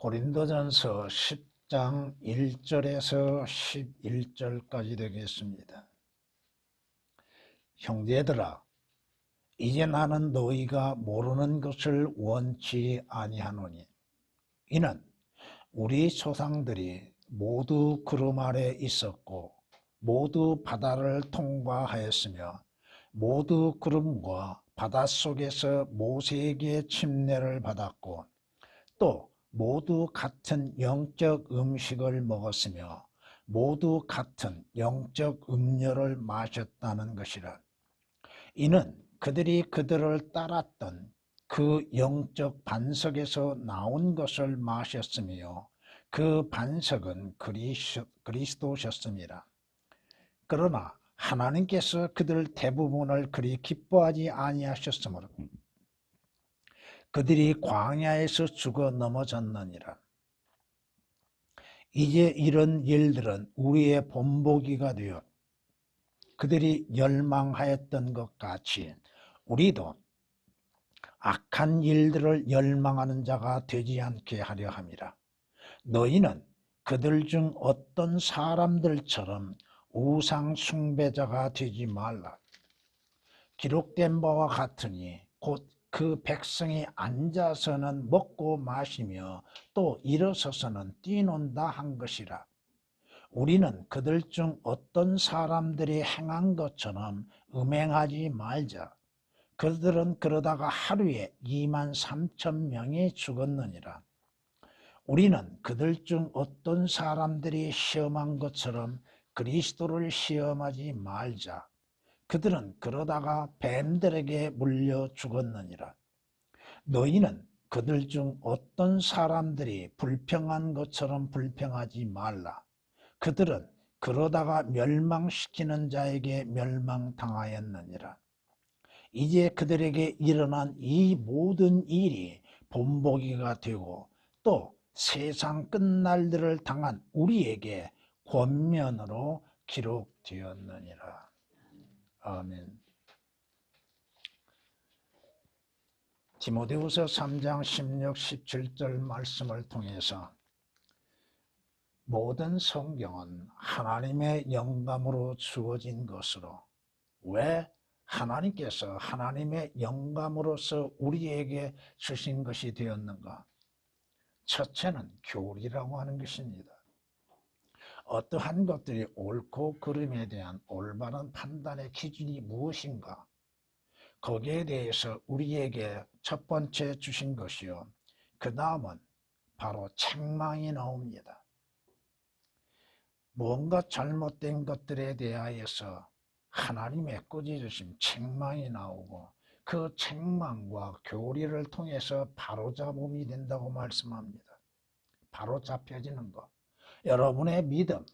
고린도전서 10장 1절에서 11절까지 되겠습니다. 형제들아, 이제 나는 너희가 모르는 것을 원치 아니하노니 이는 우리 조상들이 모두 구름 아래 있었고 모두 바다를 통과하였으며 모두 구름과 바닷속에서 모세에게 침례를 받았고 또 모두 같은 영적 음식을 먹었으며 모두 같은 영적 음료를 마셨다는 것이라. 이는 그들이 그들을 따랐던 그 영적 반석에서 나온 것을 마셨으며 그 반석은 그리스도셨습니다. 그러나 하나님께서 그들 대부분을 그리 기뻐하지 아니하셨으므로 그들이 광야에서 죽어 넘어졌느니라. 이제 이런 일들은 우리의 본보기가 되어 그들이 열망하였던 것 같이 우리도 악한 일들을 열망하는 자가 되지 않게 하려 함이라. 너희는 그들 중 어떤 사람들처럼 우상 숭배자가 되지 말라. 기록된 바와 같으니 곧 그 백성이 앉아서는 먹고 마시며 또 일어서서는 뛰논다 한 것이라. 우리는 그들 중 어떤 사람들이 행한 것처럼 음행하지 말자. 그들은 그러다가 하루에 23,000명이 죽었느니라. 우리는 그들 중 어떤 사람들이 시험한 것처럼 그리스도를 시험하지 말자. 그들은 그러다가 뱀들에게 물려 죽었느니라. 너희는 그들 중 어떤 사람들이 불평한 것처럼 불평하지 말라. 그들은 그러다가 멸망시키는 자에게 멸망당하였느니라. 이제 그들에게 일어난 이 모든 일이 본보기가 되고 또 세상 끝날들을 당한 우리에게 권면으로 기록되었느니라. 아멘. 디모데후서 3장 16, 17절 말씀을 통해서 모든 성경은 하나님의 영감으로 주어진 것으로 왜 하나님께서 하나님의 영감으로서 우리에게 주신 것이 되었는가? 첫째는 교리라고 하는 것입니다. 어떠한 것들이 옳고 그름에 대한 올바른 판단의 기준이 무엇인가? 거기에 대해서 우리에게 첫 번째 주신 것이요. 그 다음은 바로 책망이 나옵니다. 뭔가 잘못된 것들에 대하여서 하나님의 꾸짖으심, 책망이 나오고 그 책망과 교리를 통해서 바로잡음이 된다고 말씀합니다. 바로잡혀지는 것. 여러분의 믿음,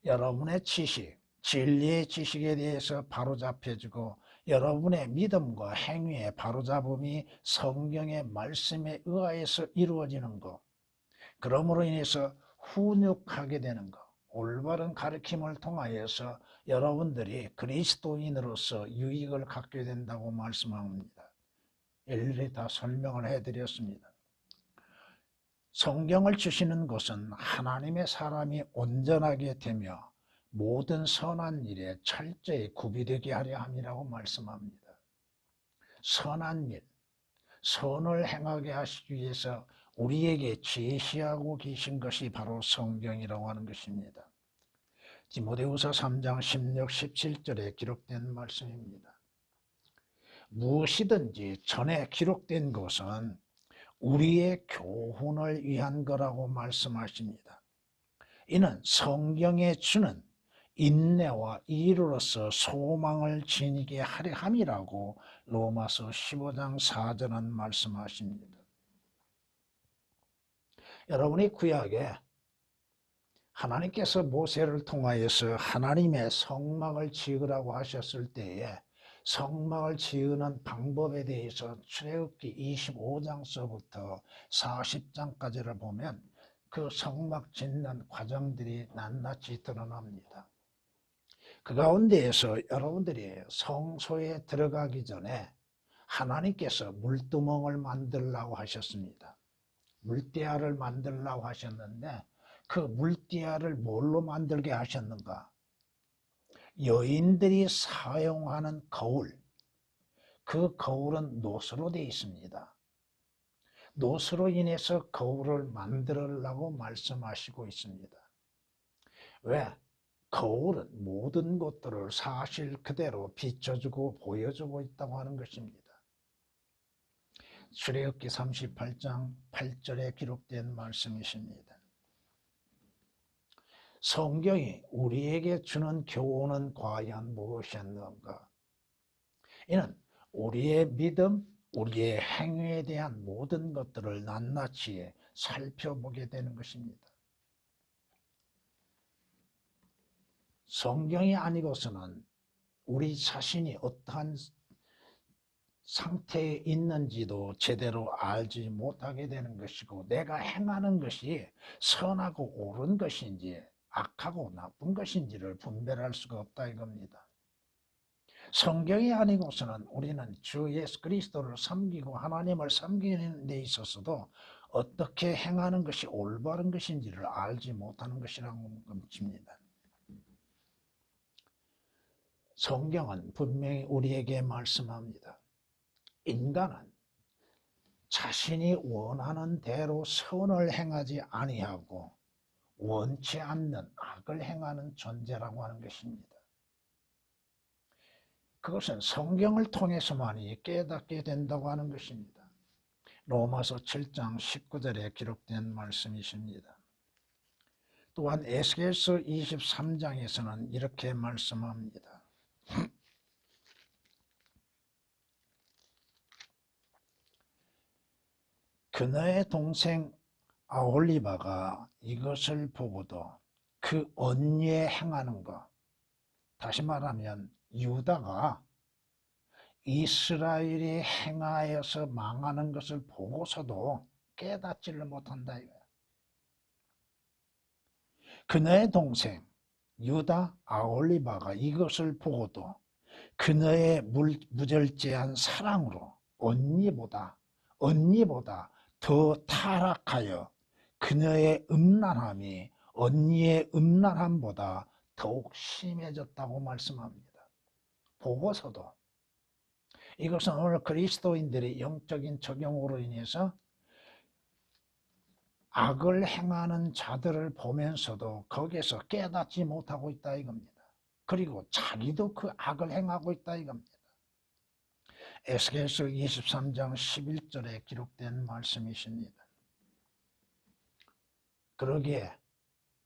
여러분의 지식, 진리의 지식에 대해서 바로잡혀지고 여러분의 믿음과 행위의 바로잡음이 성경의 말씀에 의하여서 이루어지는 것. 그러므로 인해서 훈육하게 되는 것. 올바른 가르침을 통하여서 여러분들이 그리스도인으로서 유익을 갖게 된다고 말씀합니다. 일일이 다 설명을 해드렸습니다. 성경을 주시는 것은 하나님의 사람이 온전하게 되며 모든 선한 일에 철저히 구비되게 하려 함이라고 말씀합니다. 선한 일, 선을 행하게 하시기 위해서 우리에게 제시하고 계신 것이 바로 성경이라고 하는 것입니다. 디모데후서 3장 16, 17절에 기록된 말씀입니다. 무엇이든지 전에 기록된 것은 우리의 교훈을 위한 거라고 말씀하십니다. 이는 성경에 주는 인내와 이로써 소망을 지니게 하려 함이라고 로마서 15장 4절은 말씀하십니다. 여러분이 구약에 하나님께서 모세를 통하여서 하나님의 성막을 지으라고 하셨을 때에 성막을 지으는 방법에 대해서 출애굽기 25장서부터 40장까지를 보면 그 성막 짓는 과정들이 낱낱이 드러납니다. 그 가운데에서 여러분들이 성소에 들어가기 전에 하나님께서 물두멍을 만들라고 하셨습니다. 물띠아를 만들라고 하셨는데 그 물띠아를 뭘로 만들게 하셨는가? 여인들이 사용하는 거울, 그 거울은 노수로 되어 있습니다. 노수로 인해서 거울을 만들으려고 말씀하시고 있습니다. 왜? 거울은 모든 것들을 사실 그대로 비춰주고 보여주고 있다고 하는 것입니다. 출애굽기 38장 8절에 기록된 말씀이십니다. 성경이 우리에게 주는 교훈은 과연 무엇이었는가? 이는 우리의 믿음, 우리의 행위에 대한 모든 것들을 낱낱이 살펴보게 되는 것입니다. 성경이 아니고서는 우리 자신이 어떠한 상태에 있는지도 제대로 알지 못하게 되는 것이고, 내가 행하는 것이 선하고 옳은 것인지 악하고 나쁜 것인지를 분별할 수가 없다 이겁니다. 성경이 아니고서는 우리는 주 예수 그리스도를 섬기고 하나님을 섬기는 데 있어서도 어떻게 행하는 것이 올바른 것인지를 알지 못하는 것이라는 것입니다. 성경은 분명히 우리에게 말씀합니다. 인간은 자신이 원하는 대로 선을 행하지 아니하고 원치 않는 악을 행하는 존재라고 하는 것입니다. 그것은 성경을 통해서만이 깨닫게 된다고 하는 것입니다. 로마서 7장 19절에 기록된 말씀이십니다. 또한 에스겔서 23장에서는 이렇게 말씀합니다. 그녀의 동생 아홀리바가 이것을 보고도 그 언니의 행하는 것, 다시 말하면 유다가 이스라엘이 행하여서 망하는 것을 보고서도 깨닫지를 못한다 이거야. 그녀의 동생 유다 아홀리바가 이것을 보고도 그녀의 무절제한 사랑으로 언니보다 더 타락하여 그녀의 음란함이 언니의 음란함보다 더욱 심해졌다고 말씀합니다. 보고서도 이것은 오늘 그리스도인들이 영적인 적용으로 인해서 악을 행하는 자들을 보면서도 거기에서 깨닫지 못하고 있다 이겁니다. 그리고 자기도 그 악을 행하고 있다 이겁니다. 에스겔서 23장 11절에 기록된 말씀이십니다. 그러기에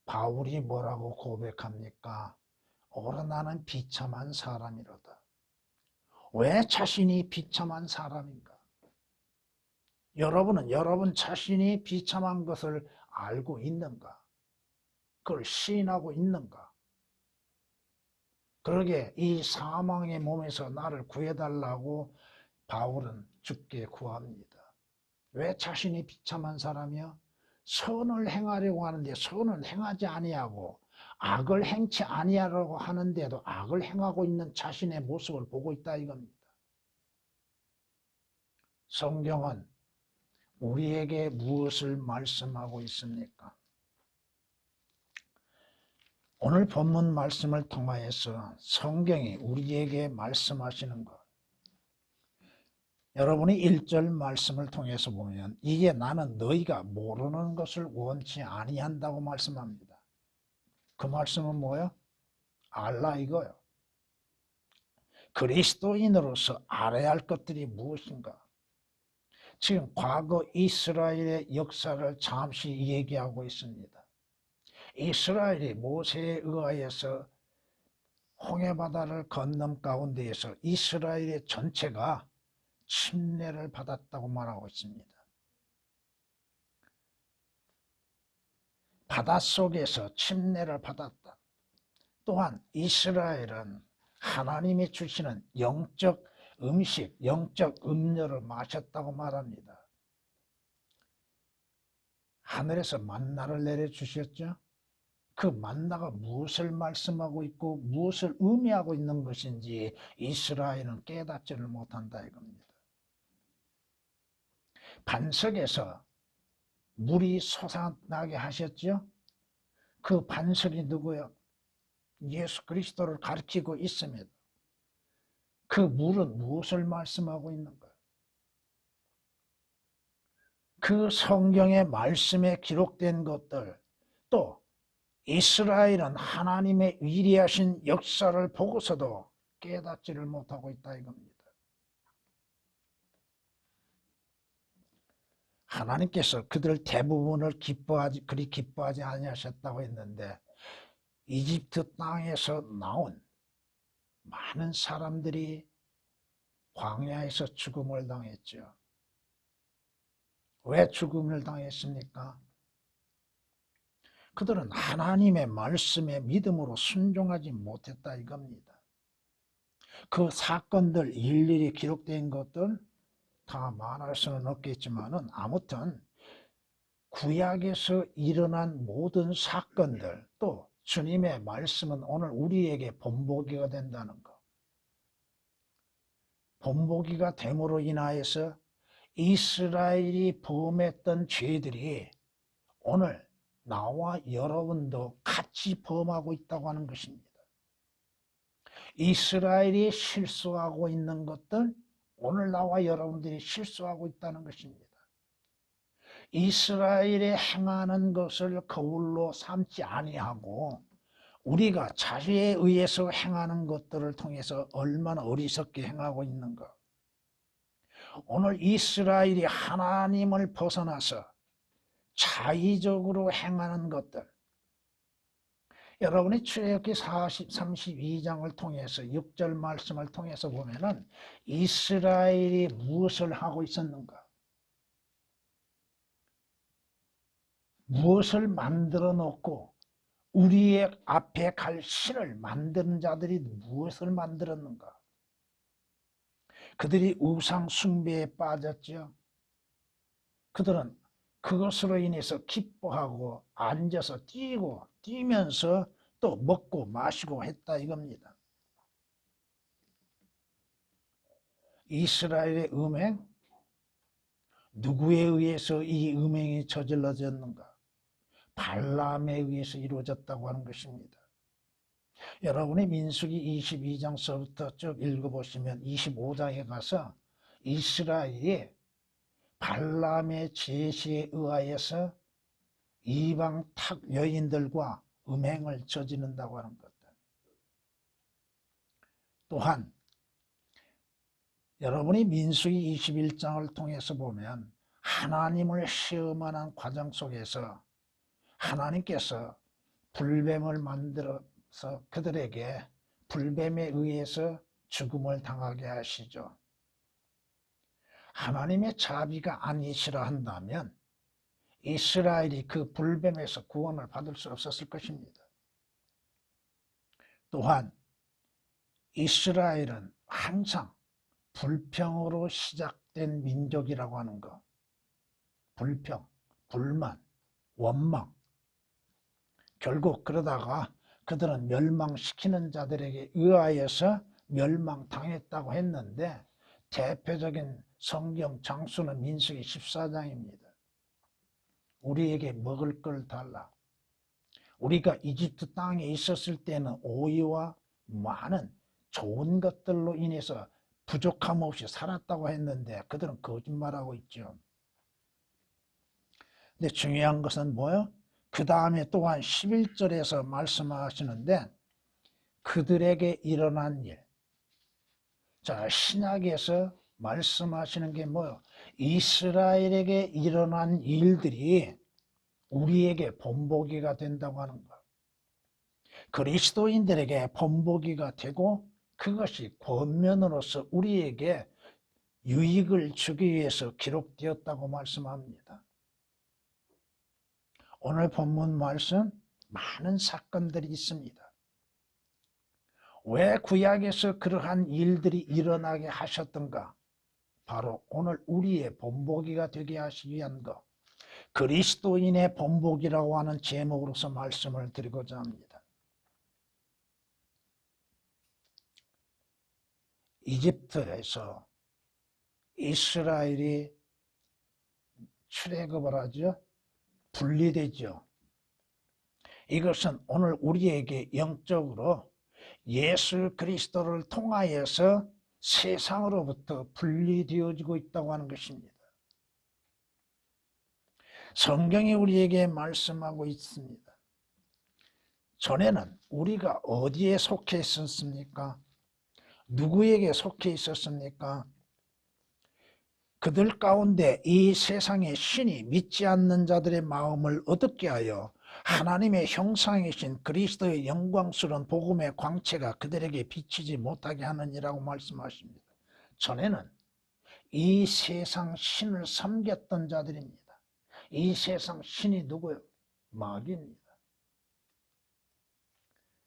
바울이 뭐라고 고백합니까? 오라 나는 비참한 사람이로다. 왜 자신이 비참한 사람인가? 여러분은 여러분 자신이 비참한 것을 알고 있는가? 그걸 시인하고 있는가? 그러게 이 사망의 몸에서 나를 구해달라고 바울은 주께 구합니다. 왜 자신이 비참한 사람이야? 선을 행하려고 하는데 선을 행하지 아니하고 악을 행치 아니하려고 하는데도 악을 행하고 있는 자신의 모습을 보고 있다 이겁니다. 성경은 우리에게 무엇을 말씀하고 있습니까? 오늘 본문 말씀을 통하여서 성경이 우리에게 말씀하시는 것, 여러분이 1절 말씀을 통해서 보면 이게 나는 너희가 모르는 것을 원치 아니한다고 말씀합니다. 그 말씀은 뭐예요? 알라 이거요. 그리스도인으로서 알아야 할 것들이 무엇인가? 지금 과거 이스라엘의 역사를 잠시 얘기하고 있습니다. 이스라엘이 모세에 의하여서 홍해바다를 건넌 가운데에서 이스라엘의 전체가 침례를 받았다고 말하고 있습니다. 바닷속에서 침례를 받았다. 또한 이스라엘은 하나님이 주시는 영적 음식, 영적 음료를 마셨다고 말합니다. 하늘에서 만나를 내려주셨죠? 그 만나가 무엇을 말씀하고 있고 무엇을 의미하고 있는 것인지 이스라엘은 깨닫지를 못한다 이겁니다. 반석에서 물이 솟아나게 하셨죠? 그 반석이 누구요? 예수 그리스도를 가리키고 있습니다. 그 물은 무엇을 말씀하고 있는가? 그 성경의 말씀에 기록된 것들, 또 이스라엘은 하나님의 위대하신 역사를 보고서도 깨닫지를 못하고 있다 이겁니다. 하나님께서 그들 대부분을 그리 기뻐하지 아니하셨다고 했는데 이집트 땅에서 나온 많은 사람들이 광야에서 죽음을 당했죠. 왜 죽음을 당했습니까? 그들은 하나님의 말씀에 믿음으로 순종하지 못했다 이겁니다. 그 사건들 일일이 기록된 것들 다 말할 수는 없겠지만은 아무튼 구약에서 일어난 모든 사건들 또 주님의 말씀은 오늘 우리에게 본보기가 된다는 것. 본보기가 됨으로 인하여서 이스라엘이 범했던 죄들이 오늘 나와 여러분도 같이 범하고 있다고 하는 것입니다. 이스라엘이 실수하고 있는 것들 오늘 나와 여러분들이 실수하고 있다는 것입니다. 이스라엘이 행하는 것을 거울로 삼지 아니하고 우리가 자유에 의해서 행하는 것들을 통해서 얼마나 어리석게 행하고 있는가. 오늘 이스라엘이 하나님을 벗어나서 자의적으로 행하는 것들, 여러분이 출애굽기 32장을 통해서 6절 말씀을 통해서 보면은 이스라엘이 무엇을 하고 있었는가? 무엇을 만들어 놓고 우리의 앞에 갈 신을 만드는 자들이 무엇을 만들었는가? 그들이 우상 숭배에 빠졌죠. 그들은 그것으로 인해서 기뻐하고 앉아서 뛰면서 또 먹고 마시고 했다 이겁니다. 이스라엘의 음행, 누구에 의해서 이 음행이 저질러졌는가? 발람에 의해서 이루어졌다고 하는 것입니다. 여러분이 민수기 22장서부터 쭉 읽어보시면 25장에 가서 이스라엘이 발람의 제시에 의하여서 이방 탁 여인들과 음행을 저지른다고 하는 것들. 또한 여러분이 민수기 21장을 통해서 보면 하나님을 시험하는 과정 속에서 하나님께서 불뱀을 만들어서 그들에게 불뱀에 의해서 죽음을 당하게 하시죠. 하나님의 자비가 아니시라 한다면 이스라엘이 그 불뱀에서 구원을 받을 수 없었을 것입니다. 또한 이스라엘은 항상 불평으로 시작된 민족이라고 하는 것. 불평, 불만, 원망. 결국 그러다가 그들은 멸망시키는 자들에게 의하여서 멸망당했다고 했는데 대표적인 성경 장수는 민수기 14장입니다. 우리에게 먹을 걸 달라. 우리가 이집트 땅에 있었을 때는 오이와 많은 좋은 것들로 인해서 부족함 없이 살았다고 했는데 그들은 거짓말하고 있죠. 근데 중요한 것은 뭐예요? 그 다음에 또한 11절에서 말씀하시는데 그들에게 일어난 일. 자, 신약에서 말씀하시는 게 뭐예요? 이스라엘에게 일어난 일들이 우리에게 본보기가 된다고 하는 것. 그리스도인들에게 본보기가 되고 그것이 권면으로서 우리에게 유익을 주기 위해서 기록되었다고 말씀합니다. 오늘 본문 말씀 많은 사건들이 있습니다. 왜 구약에서 그러한 일들이 일어나게 하셨던가? 바로 오늘 우리의 본보기가 되게 하시기 위한 것. 그리스도인의 본보기라고 하는 제목으로서 말씀을 드리고자 합니다. 이집트에서 이스라엘이 출애굽을 하죠. 분리되죠. 이것은 오늘 우리에게 영적으로 예수 그리스도를 통하여서 세상으로부터 분리되어지고 있다고 하는 것입니다. 성경이 우리에게 말씀하고 있습니다. 전에는 우리가 어디에 속해 있었습니까? 누구에게 속해 있었습니까? 그들 가운데 이 세상의 신이 믿지 않는 자들의 마음을 어둡게 하여 하나님의 형상이신 그리스도의 영광스러운 복음의 광채가 그들에게 비치지 못하게 하느니라고 말씀하십니다. 전에는 이 세상 신을 섬겼던 자들입니다. 이 세상 신이 누구예요? 마귀입니다.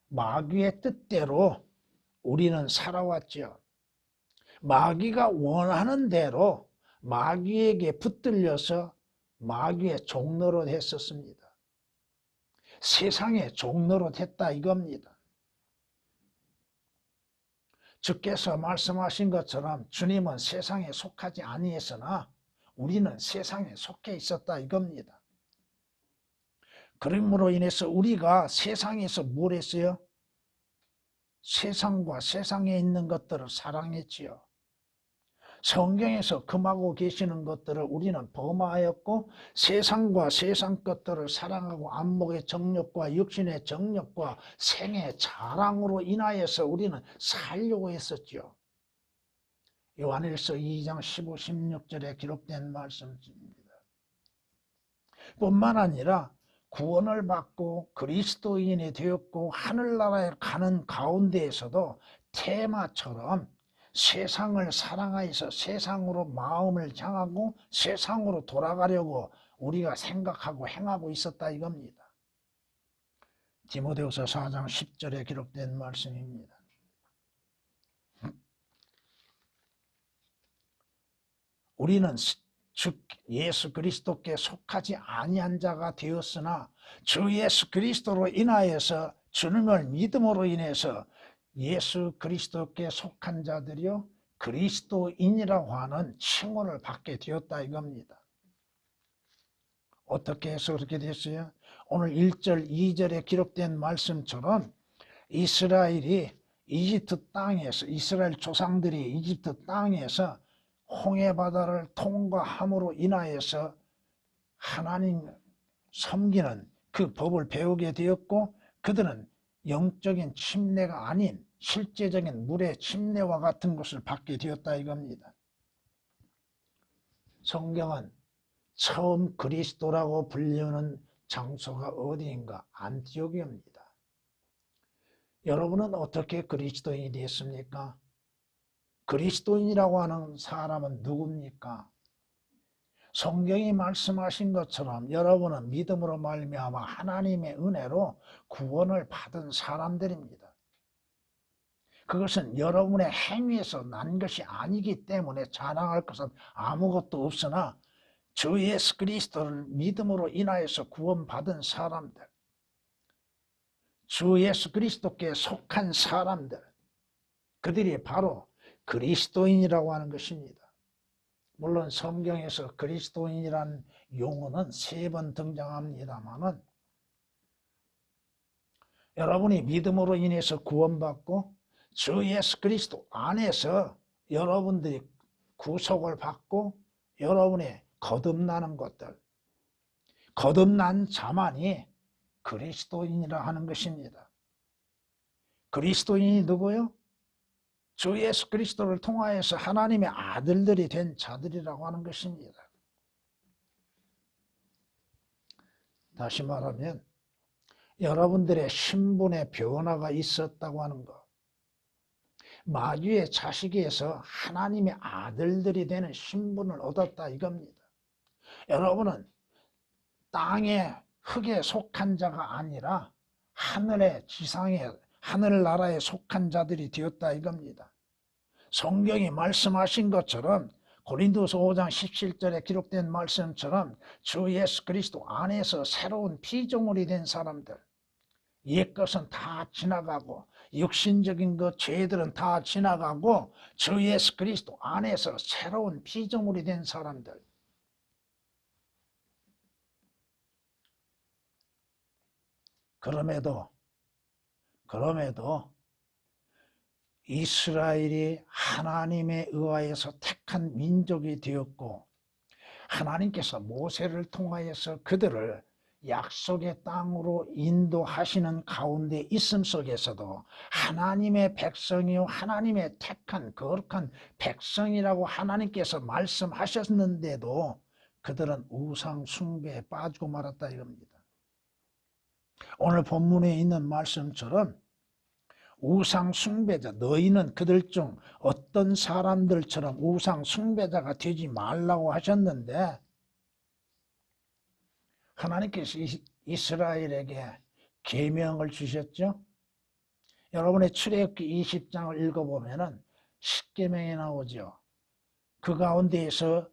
마귀의 뜻대로 우리는 살아왔죠. 마귀가 원하는 대로 마귀에게 붙들려서 마귀의 종노릇 했었습니다. 세상의 종노릇 했다 이겁니다. 주께서 말씀하신 것처럼 주님은 세상에 속하지 아니했으나 우리는 세상에 속해 있었다 이겁니다. 그러므로 인해서 우리가 세상에서 뭘 했어요? 세상과 세상에 있는 것들을 사랑했지요. 성경에서 금하고 계시는 것들을 우리는 범하였고 세상과 세상 것들을 사랑하고 안목의 정욕과 육신의 정욕과 생의 자랑으로 인하여서 우리는 살려고 했었죠. 요한일서 2장 15, 16절에 기록된 말씀입니다. 뿐만 아니라 구원을 받고 그리스도인이 되었고 하늘나라에 가는 가운데에서도 테마처럼 세상을 사랑하여서 세상으로 마음을 향하고 세상으로 돌아가려고 우리가 생각하고 행하고 있었다 이겁니다. 디모데후서 4장 10절에 기록된 말씀입니다. 우리는 즉 예수 그리스도께 속하지 아니한 자가 되었으나 주 예수 그리스도로 인하여서 주님을 믿음으로 인해서 예수 그리스도께 속한 자들이요 그리스도인이라고 하는 칭호를 받게 되었다 이겁니다. 어떻게 해서 그렇게 됐어요? 오늘 1절 2절에 기록된 말씀처럼 이스라엘이 이집트 땅에서 이스라엘 조상들이 이집트 땅에서 홍해바다를 통과함으로 인하여서 하나님 섬기는 그 법을 배우게 되었고 그들은 영적인 침례가 아닌 실제적인 물의 침례와 같은 것을 받게 되었다 이겁니다. 성경은 처음 그리스도라고 불리는 장소가 어디인가? 안티옥입니다. 여러분은 어떻게 그리스도인이 됐습니까? 그리스도인이라고 하는 사람은 누굽니까? 성경이 말씀하신 것처럼 여러분은 믿음으로 말미암아 하나님의 은혜로 구원을 받은 사람들입니다. 그것은 여러분의 행위에서 난 것이 아니기 때문에 자랑할 것은 아무것도 없으나 주 예수 그리스도를 믿음으로 인하여서 구원받은 사람들, 주 예수 그리스도께 속한 사람들, 그들이 바로 그리스도인이라고 하는 것입니다. 물론 성경에서 그리스도인이란 용어는 3번 등장합니다만은 여러분이 믿음으로 인해서 구원받고 주 예수 그리스도 안에서 여러분들이 구속을 받고 여러분이 거듭나는 것들, 거듭난 자만이 그리스도인이라 하는 것입니다. 그리스도인이 누구요? 주 예수 그리스도를 통하여서 하나님의 아들들이 된 자들이라고 하는 것입니다. 다시 말하면 여러분들의 신분의 변화가 있었다고 하는 것, 마귀의 자식에서 하나님의 아들들이 되는 신분을 얻었다 이겁니다. 여러분은 땅의 흙에 속한 자가 아니라 하늘의 지상에 하늘나라에 속한 자들이 되었다 이겁니다. 성경이 말씀하신 것처럼 고린도서 5장 17절에 기록된 말씀처럼 주 예수 그리스도 안에서 새로운 피조물이 된 사람들, 옛것은 다 지나가고 육신적인 것 죄들은 다 지나가고 주 예수 그리스도 안에서 새로운 피조물이 된 사람들, 그럼에도 이스라엘이 하나님에 의하여서 택한 민족이 되었고, 하나님께서 모세를 통하여서 그들을 약속의 땅으로 인도하시는 가운데 있음 속에서도 하나님의 백성이요 하나님의 택한 거룩한 백성이라고 하나님께서 말씀하셨는데도 그들은 우상 숭배에 빠지고 말았다 이겁니다. 오늘 본문에 있는 말씀처럼 우상 숭배자, 너희는 그들 중 어떤 사람들처럼 우상 숭배자가 되지 말라고 하셨는데, 하나님께서 이스라엘에게 계명을 주셨죠. 여러분의 출애굽기 20장을 읽어보면 10계명이 나오죠. 그 가운데에서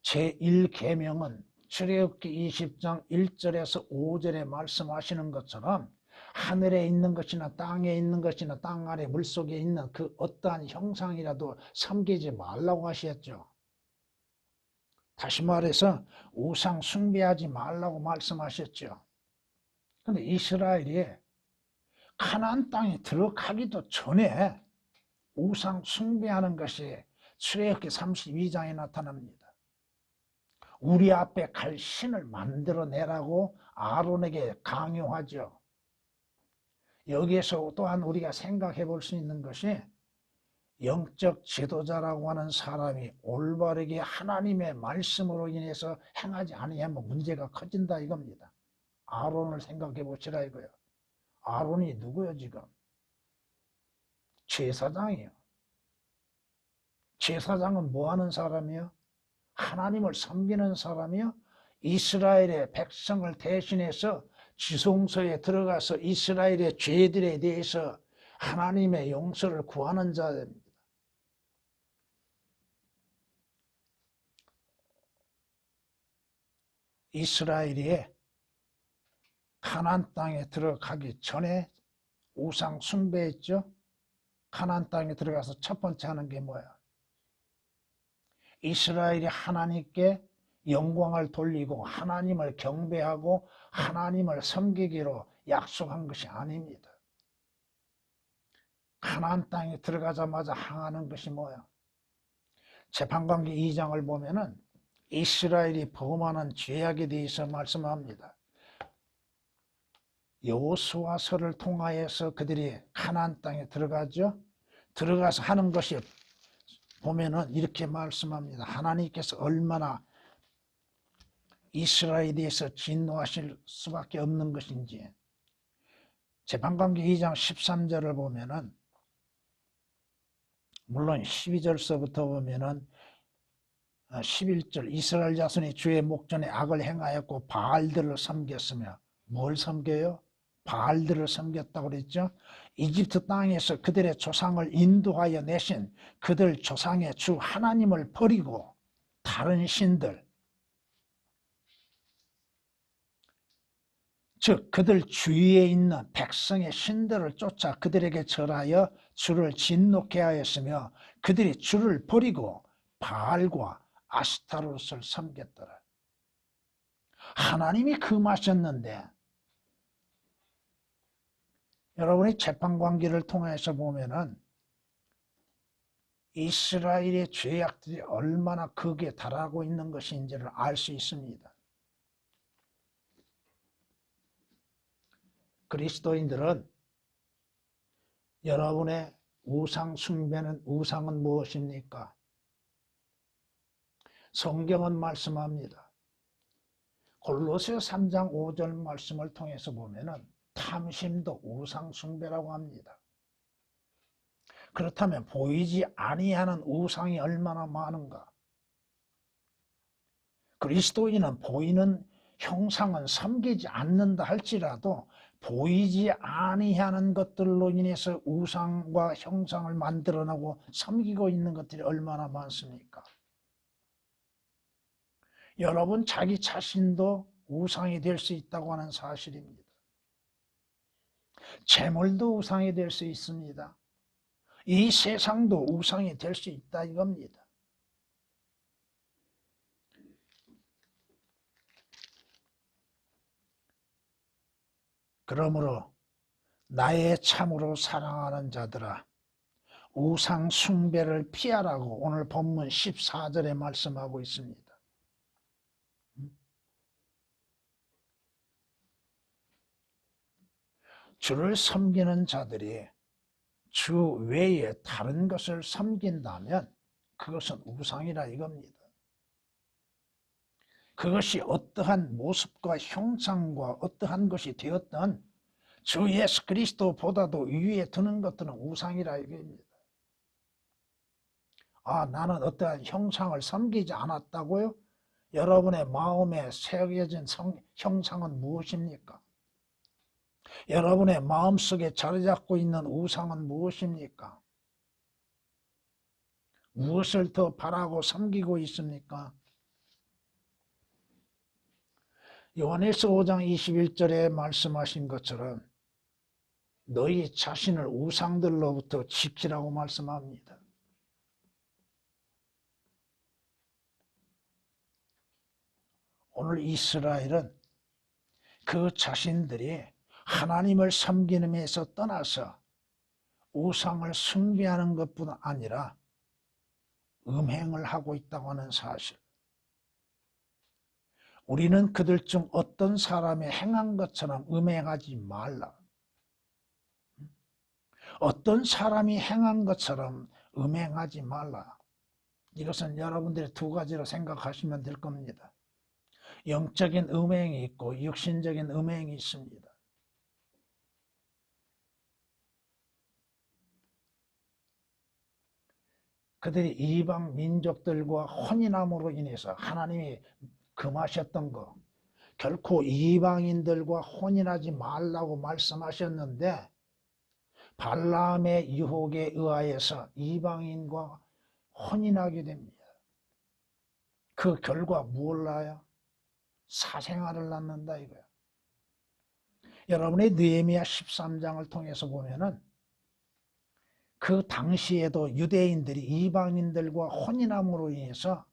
제1계명은 출애굽기 20장 1절에서 5절에 말씀하시는 것처럼 하늘에 있는 것이나 땅에 있는 것이나 땅 아래 물속에 있는 그 어떠한 형상이라도 섬기지 말라고 하셨죠. 다시 말해서 우상 숭배하지 말라고 말씀하셨죠. 그런데 이스라엘이 가나안 땅에 들어가기도 전에 우상 숭배하는 것이 출애굽기 32장에 나타납니다. 우리 앞에 갈 신을 만들어내라고 아론에게 강요하죠. 여기에서 또한 우리가 생각해 볼 수 있는 것이, 영적 지도자라고 하는 사람이 올바르게 하나님의 말씀으로 인해서 행하지 아니하면 문제가 커진다 이겁니다. 아론을 생각해 보시라 이거예요. 아론이 누구요 지금? 제사장이요. 제사장은 뭐 하는 사람이요? 하나님을 섬기는 사람이요. 이스라엘의 백성을 대신해서 지성소에 들어가서 이스라엘의 죄들에 대해서 하나님의 용서를 구하는 자입니다. 이스라엘이 가나안 땅에 들어가기 전에 우상 숭배했죠. 가나안 땅에 들어가서 첫 번째 하는 게 뭐야? 이스라엘이 하나님께 영광을 돌리고 하나님을 경배하고 하나님을 섬기기로 약속한 것이 아닙니다. 가나안 땅에 들어가자마자 항하는 것이 뭐야? 재판관계 2장을 보면은 이스라엘이 범하는 죄악에 대해서 말씀합니다. 여호수아서를 통하여서 그들이 가나안 땅에 들어가죠. 들어가서 하는 것이 보면은 이렇게 말씀합니다. 하나님께서 얼마나 이스라엘에 대해서 진노하실 수밖에 없는 것인지. 재판관계 2장 13절을 보면은, 물론 12절서부터 보면은 11절, 이스라엘 자손이 주의 목전에 악을 행하였고 바알들을 섬겼으며, 뭘 섬겨요? 바알들을 섬겼다고 그랬죠. 이집트 땅에서 그들의 조상을 인도하여 내신 그들 조상의 주 하나님을 버리고 다른 신들, 즉 그들 주위에 있는 백성의 신들을 쫓아 그들에게 절하여 주를 진노케 하였으며, 그들이 주를 버리고 바알과 아스타롯을 섬겼더라. 하나님이 금하셨는데, 여러분이 재판관계를 통해서 보면은 이스라엘의 죄악들이 얼마나 극에 달하고 있는 것인지를 알 수 있습니다. 그리스도인들은 여러분의 우상 숭배는, 우상은 무엇입니까? 성경은 말씀합니다. 골로새 3장 5절 말씀을 통해서 보면은 탐심도 우상 숭배라고 합니다. 그렇다면 보이지 아니하는 우상이 얼마나 많은가? 그리스도인은 보이는 형상은 섬기지 않는다 할지라도 보이지 아니하는 것들로 인해서 우상과 형상을 만들어내고 섬기고 있는 것들이 얼마나 많습니까? 여러분 자기 자신도 우상이 될 수 있다고 하는 사실입니다. 재물도 우상이 될 수 있습니다. 이 세상도 우상이 될 수 있다 이겁니다. 그러므로 나의 참으로 사랑하는 자들아, 우상 숭배를 피하라고 오늘 본문 14절에 말씀하고 있습니다. 주를 섬기는 자들이 주 외에 다른 것을 섬긴다면 그것은 우상이라 이겁니다. 그것이 어떠한 모습과 형상과 어떠한 것이 되었던 주 예수 그리스도보다도 위에 두는 것들은 우상이라 이겁니다. 아, 나는 어떠한 형상을 섬기지 않았다고요? 여러분의 마음에 새겨진 형상은 무엇입니까? 여러분의 마음속에 자리 잡고 있는 우상은 무엇입니까? 무엇을 더 바라고 섬기고 있습니까? 요한일서 5장 21절에 말씀하신 것처럼 너희 자신을 우상들로부터 지키라고 말씀합니다. 오늘 이스라엘은 그 자신들이 하나님을 섬기면서 떠나서 우상을 숭배하는 것뿐 아니라 음행을 하고 있다고 하는 사실. 우리는 그들 중 어떤 사람이 행한 것처럼 음행하지 말라. 어떤 사람이 행한 것처럼 음행하지 말라. 이것은 여러분들이 두 가지로 생각하시면 될 겁니다. 영적인 음행이 있고 육신적인 음행이 있습니다. 그들이 이방 민족들과 혼인함으로 인해서 하나님이 금하셨던 거, 결코 이방인들과 혼인하지 말라고 말씀하셨는데 발람의 유혹에 의하여서 이방인과 혼인하게 됩니다. 그 결과 무엇을 낳아요? 사생아를 낳는다 이거야. 여러분이 느헤미야 13장을 통해서 보면은 그 당시에도 유대인들이 이방인들과 혼인함으로 인해서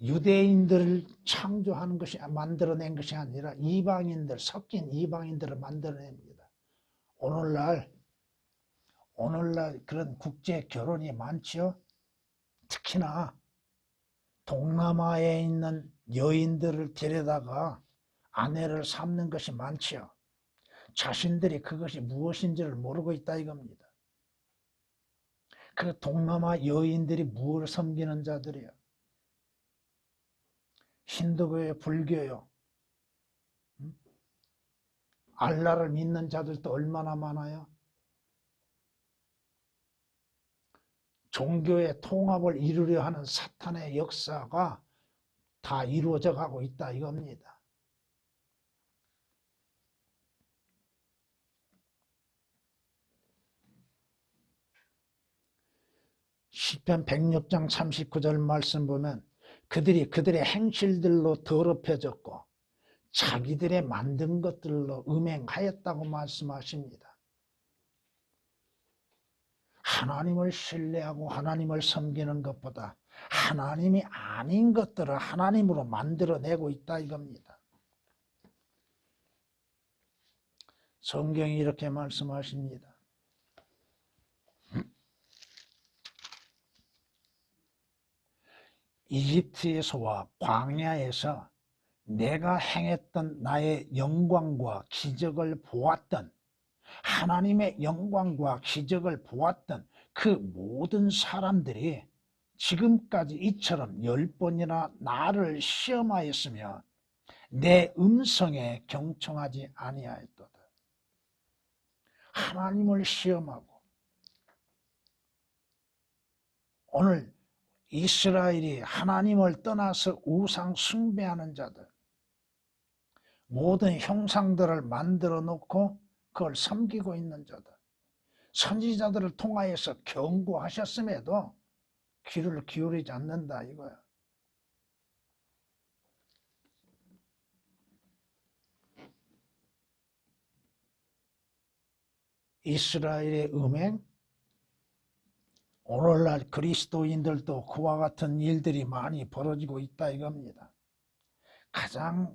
유대인들을 창조하는 것이 만들어낸 것이 아니라 이방인들, 섞인 이방인들을 만들어냅니다. 오늘날 그런 국제 결혼이 많지요. 특히나 동남아에 있는 여인들을 데려다가 아내를 삼는 것이 많지요. 자신들이 그것이 무엇인지를 모르고 있다 이겁니다. 그 동남아 여인들이 무엇을 섬기는 자들이요? 힌두교요, 불교요. 알라를 믿는 자들도 얼마나 많아요? 종교의 통합을 이루려 하는 사탄의 역사가 다 이루어져 가고 있다 이겁니다. 시편 106장 39절 말씀 보면 그들이 그들의 행실들로 더럽혀졌고 자기들의 만든 것들로 음행하였다고 말씀하십니다. 하나님을 신뢰하고 하나님을 섬기는 것보다 하나님이 아닌 것들을 하나님으로 만들어내고 있다 이겁니다. 성경이 이렇게 말씀하십니다. 이집트에서와 광야에서 내가 행했던 나의 영광과 기적을 보았던 하나님의 영광과 기적을 보았던 그 모든 사람들이 지금까지 이처럼 10번이나 나를 시험하였으며 내 음성에 경청하지 아니하였도다. 하나님을 시험하고 오늘 이스라엘이 하나님을 떠나서 우상 숭배하는 자들, 모든 형상들을 만들어 놓고 그걸 섬기고 있는 자들, 선지자들을 통하여서 경고하셨음에도 귀를 기울이지 않는다 이거야. 이스라엘의 음행, 오늘날 그리스도인들도 그와 같은 일들이 많이 벌어지고 있다 이겁니다. 가장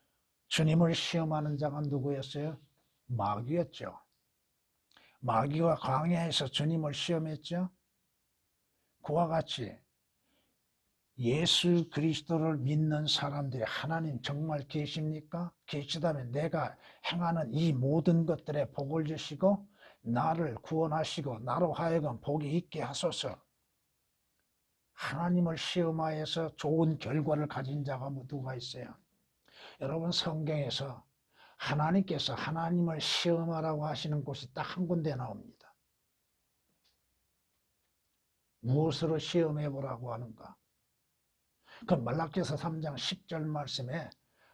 주님을 시험하는 자가 누구였어요? 마귀였죠. 마귀가 광야에서 주님을 시험했죠. 그와 같이 예수 그리스도를 믿는 사람들이 하나님 정말 계십니까? 계시다면 내가 행하는 이 모든 것들에 복을 주시고 나를 구원하시고 나로 하여금 복이 있게 하소서. 하나님을 시험하여서 좋은 결과를 가진 자가 누가 있어요? 여러분, 성경에서 하나님께서 하나님을 시험하라고 하시는 곳이 딱 한 군데 나옵니다. 무엇으로 시험해 보라고 하는가? 그 말라기서 3장 10절 말씀에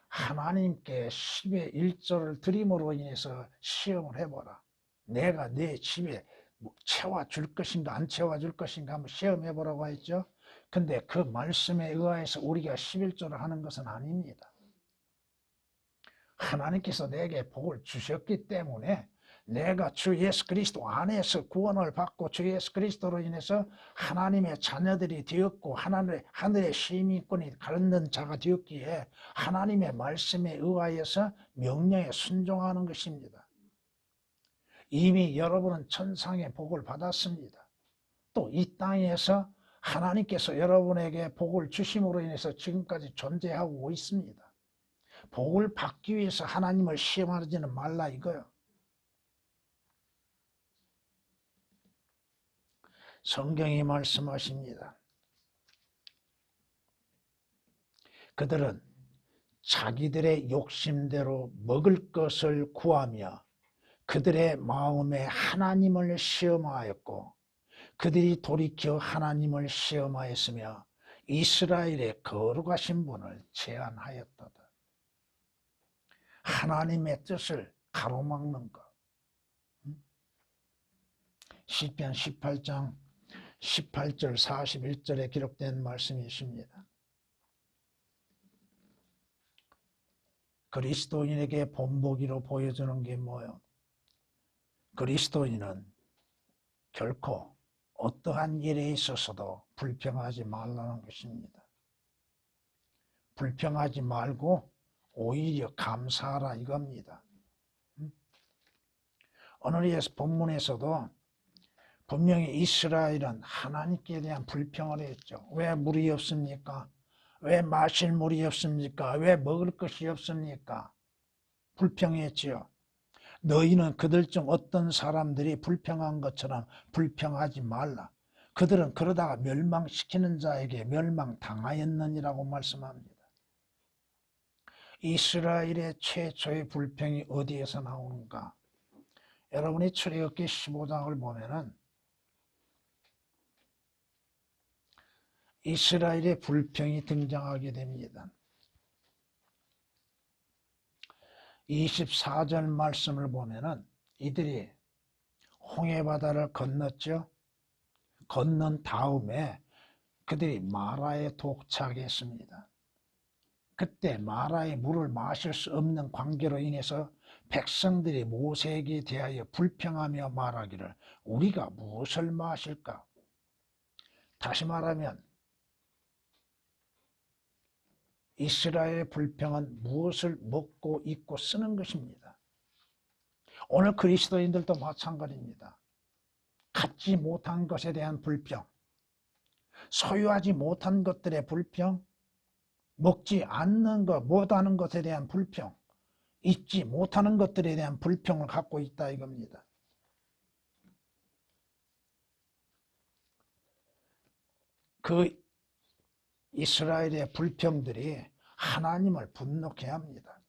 하나님께 10의 1조를 드림으로 인해서 시험을 해보라. 내가 내 집에 채워줄 것인가 안 채워줄 것인가 한번 시험해 보라고 했죠. 근데 그 말씀에 의하여서 우리가 11조를 하는 것은 아닙니다. 하나님께서 내게 복을 주셨기 때문에 내가 주 예수 그리스도 안에서 구원을 받고 주 예수 그리스도로 인해서 하나님의 자녀들이 되었고 하늘의 시민권이 갖는 자가 되었기에 하나님의 말씀에 의하여서 명령에 순종하는 것입니다. 이미 여러분은 천상의 복을 받았습니다. 또 이 땅에서 하나님께서 여러분에게 복을 주심으로 인해서 지금까지 존재하고 있습니다. 복을 받기 위해서 하나님을 시험하지는 말라 이거요. 성경이 말씀하십니다. 그들은 자기들의 욕심대로 먹을 것을 구하며 그들의 마음에 하나님을 시험하였고 그들이 돌이켜 하나님을 시험하였으며 이스라엘의 거룩하신 분을 제한하였도다. 하나님의 뜻을 가로막는 것. 시편 18장 18절 41절에 기록된 말씀이 있습니다. 그리스도인에게 본보기로 보여주는 게 뭐예요? 그리스도인은 결코 어떠한 일에 있어서도 불평하지 말라는 것입니다. 불평하지 말고 오히려 감사하라 이겁니다. 오늘 본문에서도 분명히 이스라엘은 하나님께 대한 불평을 했죠. 왜 물이 없습니까? 왜 마실 물이 없습니까? 왜 먹을 것이 없습니까? 불평했지요. 너희는 그들 중 어떤 사람들이 불평한 것처럼 불평하지 말라. 그들은 그러다가 멸망시키는 자에게 멸망당하였느니라고 말씀합니다. 이스라엘의 최초의 불평이 어디에서 나오는가? 여러분이 출애굽기 15장을 보면은 이스라엘의 불평이 등장하게 됩니다. 24절 말씀을 보면은 이들이 홍해바다를 건넜죠. 건넌 다음에 그들이 마라에 도착했습니다. 그때 마라의 물을 마실 수 없는 관계로 인해서 백성들이 모세에게 대하여 불평하며 말하기를 우리가 무엇을 마실까? 다시 말하면 이스라엘의 불평은 무엇을 먹고 입고 쓰는 것입니다. 오늘 그리스도인들도 마찬가지입니다. 갖지 못한 것에 대한 불평, 소유하지 못한 것들의 불평, 먹지 않는 것, 못하는 것에 대한 불평, 잊지 못하는 것들에 대한 불평을 갖고 있다 이겁니다. 그 이스라엘의 불평들이 하나님을 분노케 합니다.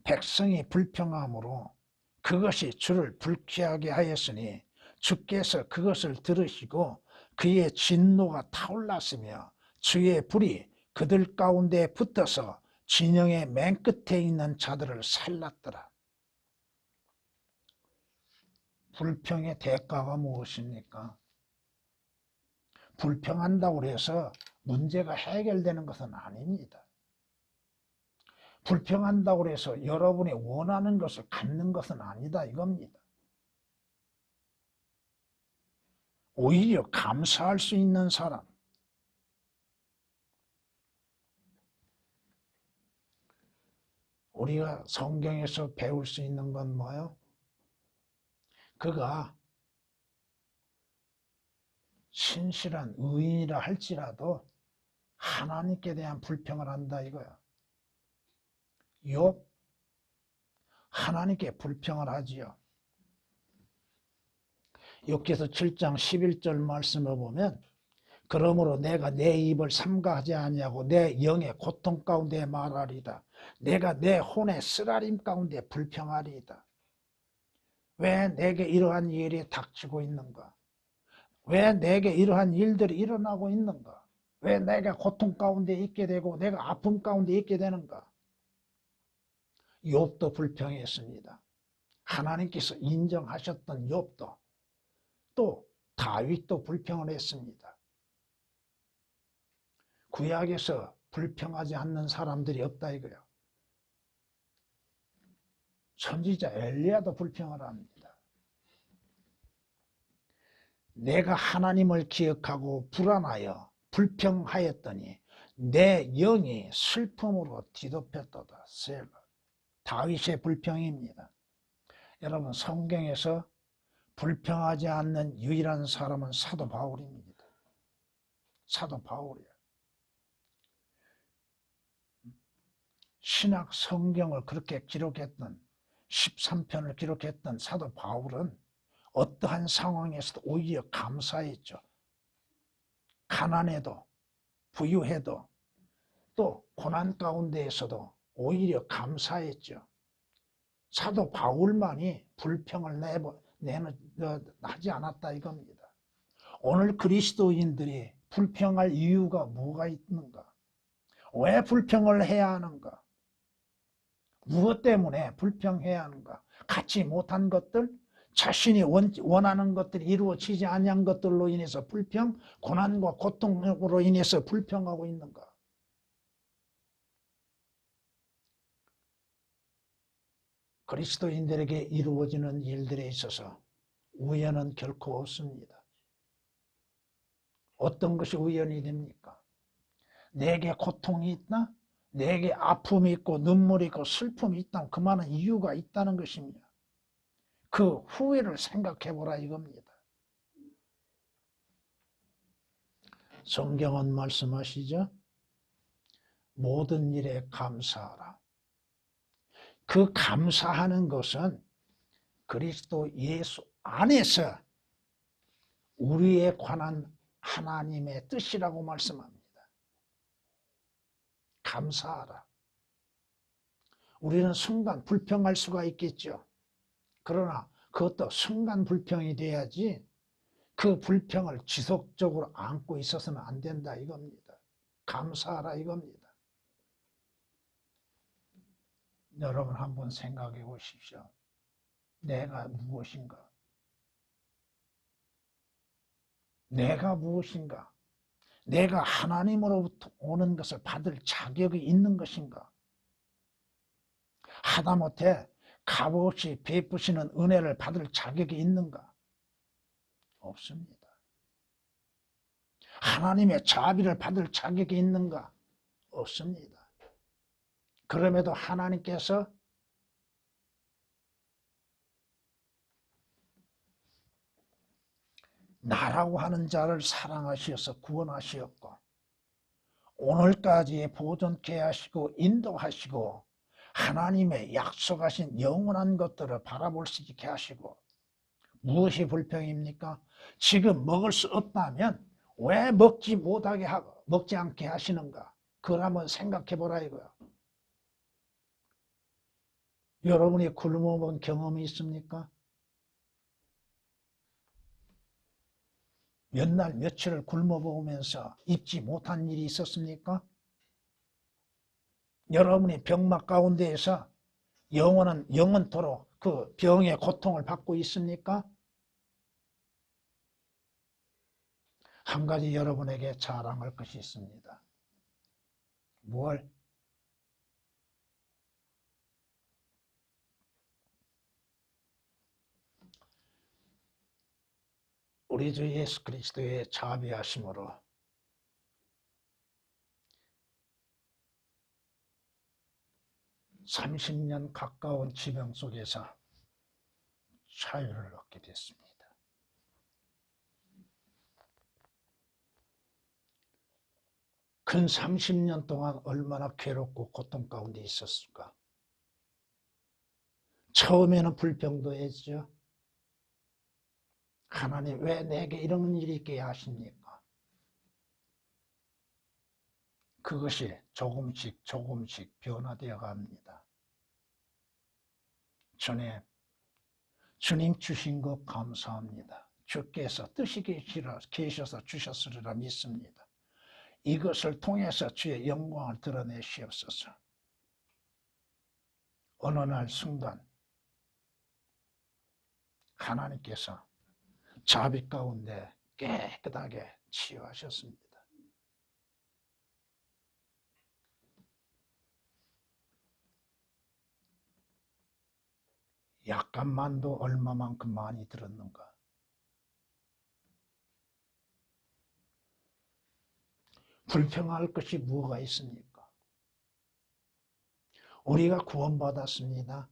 백성이 불평함으로 그것이 주를 불쾌하게 하였으니 주께서 그것을 들으시고 그의 진노가 타올랐으며 주의 불이 그들 가운데 붙어서 진영의 맨 끝에 있는 자들을 살랐더라. 불평의 대가가 무엇입니까? 불평한다고 해서 문제가 해결되는 것은 아닙니다. 불평한다고 해서 여러분이 원하는 것을 갖는 것은 아니다 이겁니다. 오히려 감사할 수 있는 사람, 우리가 성경에서 배울 수 있는 건 뭐예요? 그가 신실한 의인이라 할지라도 하나님께 대한 불평을 한다 이거야. 욥 하나님께 불평을 하지요. 욥기서 7장 11절 말씀을 보면 그러므로 내가 내 입을 삼가하지 아니하고 내 영의 고통 가운데 말하리이다. 내가 내 혼의 쓰라림 가운데 불평하리이다. 왜 내게 이러한 일이 닥치고 있는가? 왜 내게 이러한 일들이 일어나고 있는가? 왜 내가 고통 가운데 있게 되고 내가 아픔 가운데 있게 되는가? 욥도 불평했습니다. 하나님께서 인정하셨던 욥도 또 다윗도 불평을 했습니다. 구약에서 불평하지 않는 사람들이 없다 이거예요. 선지자 엘리야도 불평을 합니다. 내가 하나님을 기억하고 불안하여 불평하였더니 내 영이 슬픔으로 뒤덮였도다. 셀라. 다윗의 불평입니다. 여러분 성경에서 불평하지 않는 유일한 사람은 사도 바울입니다. 사도 바울이야. 신약 성경을 그렇게 기록했던 13편을 기록했던 사도 바울은 어떠한 상황에서도 오히려 감사했죠. 가난해도 부유해도 또 고난 가운데에서도 오히려 감사했죠. 사도 바울만이 불평을 하지 않았다 이겁니다. 오늘 그리스도인들이 불평할 이유가 뭐가 있는가? 왜 불평을 해야 하는가? 무엇 때문에 불평해야 하는가? 갖지 못한 것들, 자신이 원하는 것들이 이루어지지 아니한 것들로 인해서 불평, 고난과 고통으로 인해서 불평하고 있는가? 그리스도인들에게 이루어지는 일들에 있어서 우연은 결코 없습니다. 어떤 것이 우연이 됩니까? 내게 고통이 있다? 내게 아픔이 있고 눈물이 있고 슬픔이 있다면 그만한 이유가 있다는 것입니다. 그 후회를 생각해 보라 이겁니다. 성경은 말씀하시죠? 모든 일에 감사하라. 그 감사하는 것은 그리스도 예수 안에서 우리에 관한 하나님의 뜻이라고 말씀합니다. 감사하라. 우리는 순간 불평할 수가 있겠죠. 그러나 그것도 순간 불평이 돼야지 그 불평을 지속적으로 안고 있어서는 안 된다 이겁니다. 감사하라 이겁니다. 여러분 한번 생각해 보십시오. 내가 무엇인가? 내가 무엇인가? 내가 하나님으로부터 오는 것을 받을 자격이 있는 것인가? 하다못해 값없이 베푸시는 은혜를 받을 자격이 있는가? 없습니다. 하나님의 자비를 받을 자격이 있는가? 없습니다. 그럼에도 하나님께서 나라고 하는 자를 사랑하셔서 구원하시었고 오늘까지 보존케 하시고 인도하시고 하나님의 약속하신 영원한 것들을 바라볼 수 있게 하시고 무엇이 불평입니까? 지금 먹을 수 없다면 왜 먹지 않게 하시는가? 그걸 한번 생각해 보라 이거야. 여러분이 굶어본 경험이 있습니까? 몇 날 며칠을 굶어보면서 입지 못한 일이 있었습니까? 여러분이 병막 가운데에서 영원토록 그 병의 고통을 받고 있습니까? 한 가지 여러분에게 자랑할 것이 있습니다. 뭘? 우리 주 예수 그리스도의 자비하심으로 30년 가까운 지병 속에서 자유를 얻게 됐습니다. 근 30년 동안 얼마나 괴롭고 고통 가운데 있었을까? 처음에는 불평도했죠. 하나님 왜 내게 이런 일이 있게 하십니까? 그것이 조금씩 변화되어 갑니다. 주님 주신 것 감사합니다. 주께서 뜻이 계셔서 주셨으리라 믿습니다. 이것을 통해서 주의 영광을 드러내시옵소서. 어느 날 순간 하나님께서 자비 가운데 깨끗하게 치유하셨습니다. 약간만도 얼마만큼 많이 들었는가? 불평할 것이 뭐가 있습니까? 우리가 구원받았습니다.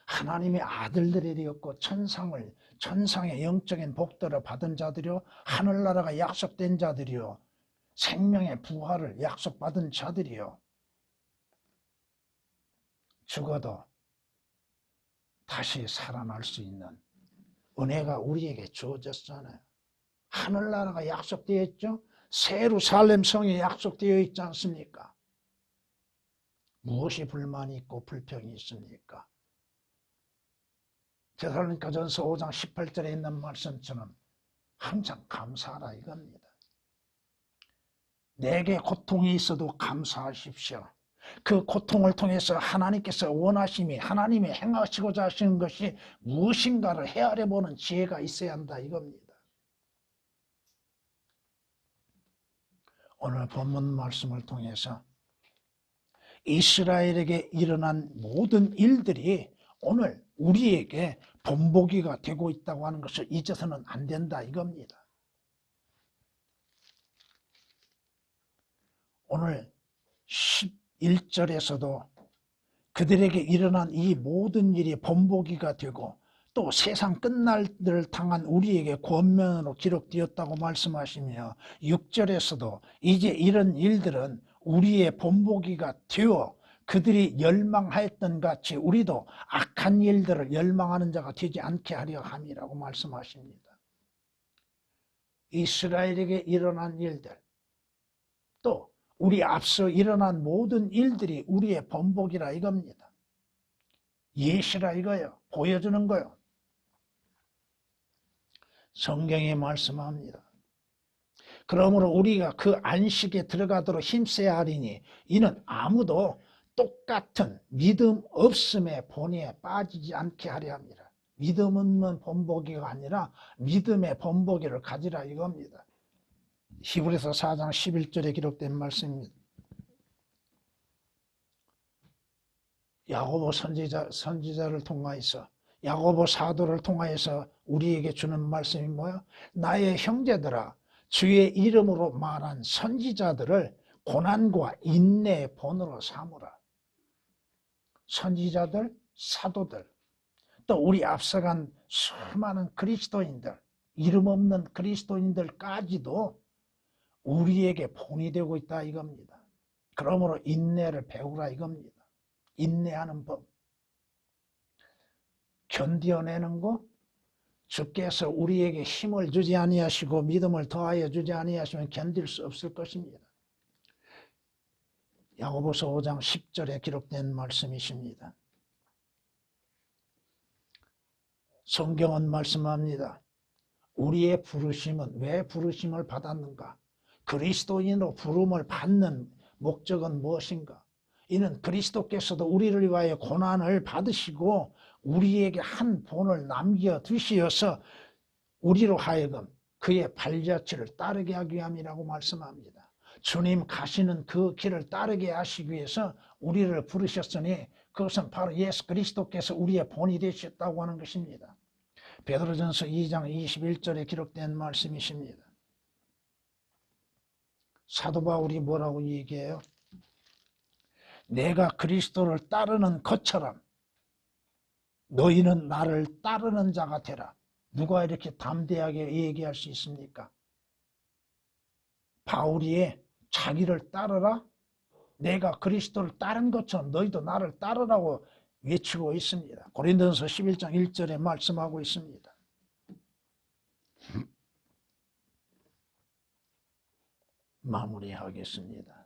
하나님의 아들들이 되었고 천상의 영적인 복들을 받은 자들이요, 하늘나라가 약속된 자들이요, 생명의 부활을 약속받은 자들이요, 죽어도 다시 살아날 수 있는 은혜가 우리에게 주어졌잖아요. 하늘나라가 약속되어 있죠. 예루살렘 성이 약속되어 있지 않습니까? 무엇이 불만이 있고 불평이 있습니까? 데살로니가전서 5장 18절에 있는 말씀처럼 항상 감사하라 이겁니다. 내게 고통이 있어도 감사하십시오. 그 고통을 통해서 하나님께서 하나님이 행하시고자 하시는 것이 무엇인가를 헤아려보는 지혜가 있어야 한다 이겁니다. 오늘 본문 말씀을 통해서 이스라엘에게 일어난 모든 일들이 오늘 우리에게 본보기가 되고 있다고 하는 것을 잊어서는 안 된다 이겁니다. 오늘 11절에서도 그들에게 일어난 이 모든 일이 본보기가 되고 또 세상 끝날 를 당한 우리에게 권면으로 기록되었다고 말씀하시며 6절에서도 이제 이런 일들은 우리의 본보기가 되어 그들이 열망하였던 같이 우리도 악한 일들을 열망하는 자가 되지 않게 하려 함이라고 말씀하십니다. 이스라엘에게 일어난 일들 또 우리 앞서 일어난 모든 일들이 우리의 본보기라 이겁니다. 예시라 이거예요. 보여주는 거예요. 성경이 말씀합니다. 그러므로 우리가 그 안식에 들어가도록 힘써야 하리니 이는 아무도 똑같은 믿음 없음의 본에 빠지지 않게 하려 합니다. 믿음 없는 본보기가 아니라 믿음의 본보기를 가지라 이겁니다. 히브리서 4장 11절에 기록된 말씀입니다. 야고보 선지자를 통하여서 야고보 사도를 통하여서 우리에게 주는 말씀이 뭐야? 나의 형제들아 주의 이름으로 말한 선지자들을 고난과 인내의 본으로 삼으라. 선지자들, 사도들, 또 우리 앞서간 수많은 그리스도인들, 이름 없는 그리스도인들까지도 우리에게 본이 되고 있다 이겁니다. 그러므로 인내를 배우라 이겁니다. 인내하는 법. 견뎌내는 것, 주께서 우리에게 힘을 주지 아니하시고 믿음을 더하여 주지 아니하시면 견딜 수 없을 것입니다. 야고보서 5장 10절에 기록된 말씀이십니다. 성경은 말씀합니다. 우리의 부르심은 왜 부르심을 받았는가? 그리스도인으로 부름을 받는 목적은 무엇인가? 이는 그리스도께서도 우리를 위하여 고난을 받으시고 우리에게 한 본을 남겨두시어서 우리로 하여금 그의 발자취를 따르게 하기 위함이라고 말씀합니다. 주님 가시는 그 길을 따르게 하시기 위해서 우리를 부르셨으니 그것은 바로 예수 그리스도께서 우리의 본이 되셨다고 하는 것입니다. 베드로전서 2장 21절에 기록된 말씀이십니다. 사도 바울이 뭐라고 얘기해요? 내가 그리스도를 따르는 것처럼 너희는 나를 따르는 자가 되라. 누가 이렇게 담대하게 얘기할 수 있습니까? 바울이 자기를 따르라? 내가 그리스도를 따른 것처럼 너희도 나를 따르라고 외치고 있습니다. 고린도전서 11장 1절에 말씀하고 있습니다. 마무리하겠습니다.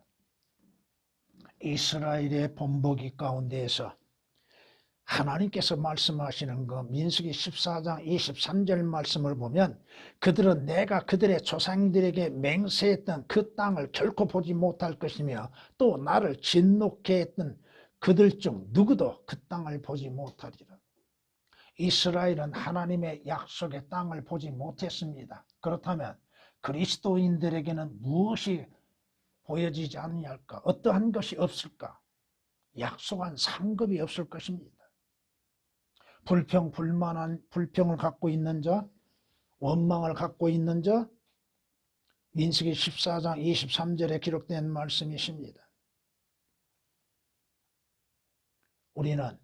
이스라엘의 본보기 가운데에서 하나님께서 말씀하시는 거 민수기 14장 23절 말씀을 보면 그들은 내가 그들의 조상들에게 맹세했던 그 땅을 결코 보지 못할 것이며 또 나를 진노케 했던 그들 중 누구도 그 땅을 보지 못하리라. 이스라엘은 하나님의 약속의 땅을 보지 못했습니다. 그렇다면 그리스도인들에게는 무엇이 보여지지 않을까? 어떠한 것이 없을까? 약속한 상급이 없을 것입니다. 불평을 갖고 있는 자, 원망을 갖고 있는 자, 민수기 14장 23절에 기록된 말씀이십니다. 우리는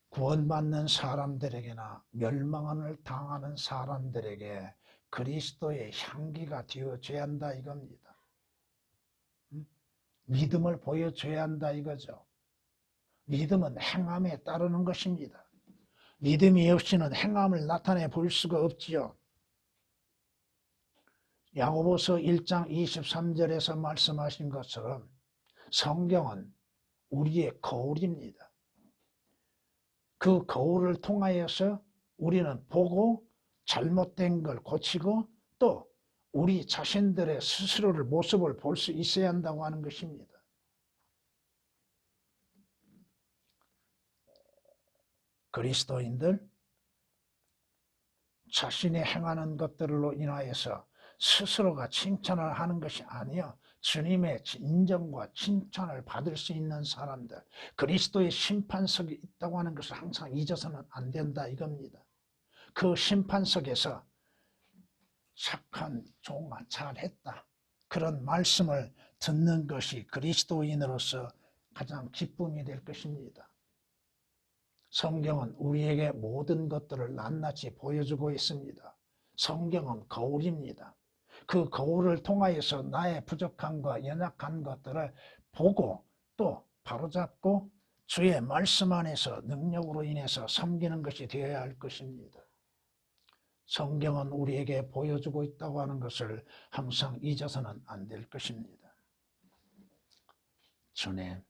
구원받는 사람들에게나 멸망을 당하는 사람들에게 그리스도의 향기가 되어줘야 한다 이겁니다. 믿음을 보여줘야 한다 이거죠. 믿음은 행함에 따르는 것입니다. 믿음이 없이는 행함을 나타내 볼 수가 없지요. 야고보서 1장 23절에서 말씀하신 것처럼 성경은 우리의 거울입니다. 그 거울을 통하여서 우리는 보고 잘못된 걸 고치고 또 우리 자신들의 스스로를 모습을 볼 수 있어야 한다고 하는 것입니다. 그리스도인들 자신이 행하는 것들로 인하여서 스스로가 칭찬을 하는 것이 아니요 주님의 인정과 칭찬을 받을 수 있는 사람들, 그리스도의 심판석이 있다고 하는 것을 항상 잊어서는 안 된다 이겁니다. 그 심판석에서 착한 종아 잘했다 그런 말씀을 듣는 것이 그리스도인으로서 가장 기쁨이 될 것입니다. 성경은 우리에게 모든 것들을 낱낱이 보여주고 있습니다. 성경은 거울입니다. 그 거울을 통하여서 나의 부족함과 연약한 것들을 보고 또 바로잡고 주의 말씀 안에서 능력으로 인해서 섬기는 것이 되어야 할 것입니다. 성경은 우리에게 보여주고 있다고 하는 것을 항상 잊어서는 안 될 것입니다. 주님,